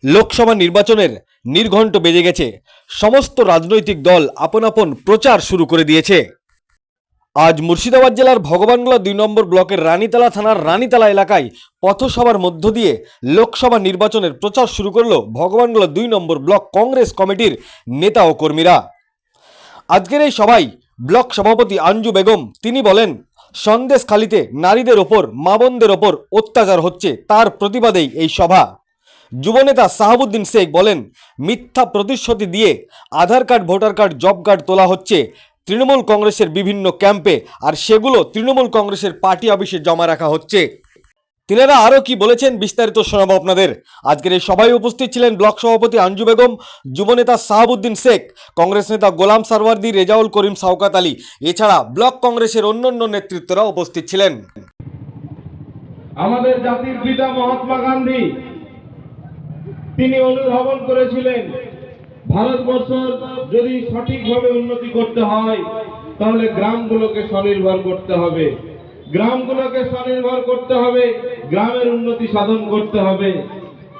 লোকসভা নির্বাচনের নির্ঘণ্ট বেজে গেছে। সমস্ত রাজনৈতিক দল আপন আপন প্রচার শুরু করে দিয়েছে। আজ মুর্শিদাবাদ জেলার ভগবানগোলা 2 নম্বর ব্লকের রানীতলা থানার রানীতলা এলাকায় পথসভার মধ্য দিয়ে লোকসভা নির্বাচনের প্রচার শুরু করল ভগবানগোলা 2 নম্বর ব্লক কংগ্রেস কমিটির নেতা ও কর্মীরা। আজকের এই সভায় ব্লক সভাপতি আঞ্জু বেগম তিনি বলেন, সন্দেশখালিতে নারীদের ওপর মা বোনদের ওপর অত্যাচার হচ্ছে, তার প্রতিবাদেই এই সভা। যুবনেতা সাহাবুদ্দিন শেখ বলেন, মিথ্যা প্রতিশ্রুতি দিয়ে Aadhaar card, voter card, job card তোলা হচ্ছে তৃণমূল কংগ্রেসের বিভিন্ন ক্যাম্পে, আর সেগুলো তৃণমূল কংগ্রেসের পার্টি অফিসে জমা রাখা হচ্ছে। তিনারা আরও কি বলেছেন বিস্তারিত শোনাবো আপনাদের। আজকের এই সভায় উপস্থিত ছিলেন ব্লক সভাপতি আঞ্জু বেগম, যুবনেতা সাহাবুদ্দিন শেখ, কংগ্রেস নেতা গোলাম সারওয়ার্দী, রেজাউল করিম, শওকত আলী, এছাড়া ব্লক কংগ্রেসের অন্যান্য নেতৃত্বরা উপস্থিত ছিলেন। আমাদের জাতির পিতা মহাত্মা গান্ধী তিনি অনুধাবন করেছিলেন, ভারতবর্ষ যদি সঠিকভাবে উন্নতি করতে হয় তাহলে গ্রামগুলোকে স্বনির্ভর করতে হবে, গ্রামগুলোকে স্বনির্ভর করতে হবে, গ্রামের উন্নতি সাধন করতে হবে।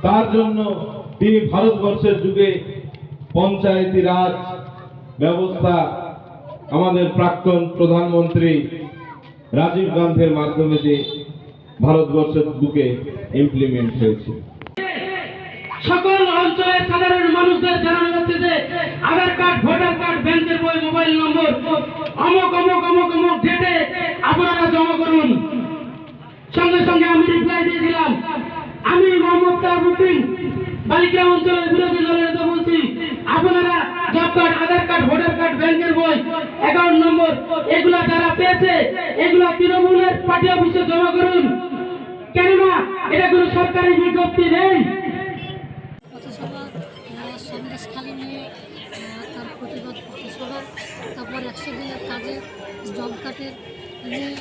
তার জন্য তিনি ভারতবর্ষের যুগে পঞ্চায়েতি রাজ ব্যবস্থা আমাদের প্রাক্তন প্রধানমন্ত্রী রাজীব গান্ধীর মাধ্যমে যে ভারতবর্ষের বুকে ইমপ্লিমেন্ট হয়েছে। সকল অঞ্চলের সাধারণ মানুষদের জানানো যাচ্ছে যে আধার কার্ড, ভোটার কার্ড, ব্যাংকের বই, মোবাইল নম্বর অমুক অমুক অমুক অমুক ডেটে আপনারা জমা করুন। সঙ্গে সঙ্গে আমি রিপ্লাই দিয়েছিলাম, আমি মোহাম্মদ সাহাবুদ্দিন বালিকা অঞ্চলের বিরোধী দলের নেতা বলছি, আপনারা জব কার্ড, আধার কার্ড, ভোটার কার্ড, ব্যাংকের বই, অ্যাকাউন্ট নম্বর এগুলা যারা পেয়েছে এগুলা তৃণমূলের পার্টি অফিসে জমা করুন। কেননা এটা কোনো সরকারি বিজ্ঞপ্তি নেই। সন্দেশখালি নিয়ে তার প্রতিবাদ পথসভা, তারপর 100 দিনের কাজে জব কার্ডের নিয়ে,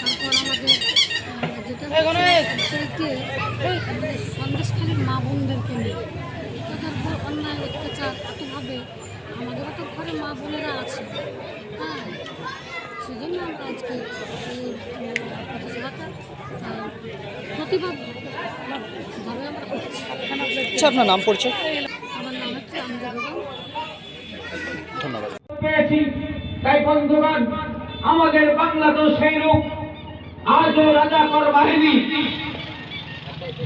তারপর আমাদের যেটা সন্দেশখালির মা বোনদেরকে নিয়ে তাদের উপর অন্যায় অত্যাচার এতভাবে, আমাদেরও তো ঘরে মা বোনেরা আছে, হ্যাঁ, সেই জন্য আমরা আজকে এই পথসভাটা প্রতিবাদভাবে আমরা করছি। আচ্ছা, আপনার নাম পড়ছে? আমার নাম হচ্ছে আঞ্জু বেগম। ধন্যবাদ। পেয়েছি তাই বন্ধুগণ, আমাদের বাংলাদেশ সেই রূপ আজও রাজাকর বাহিনী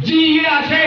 জিয়ে আছে।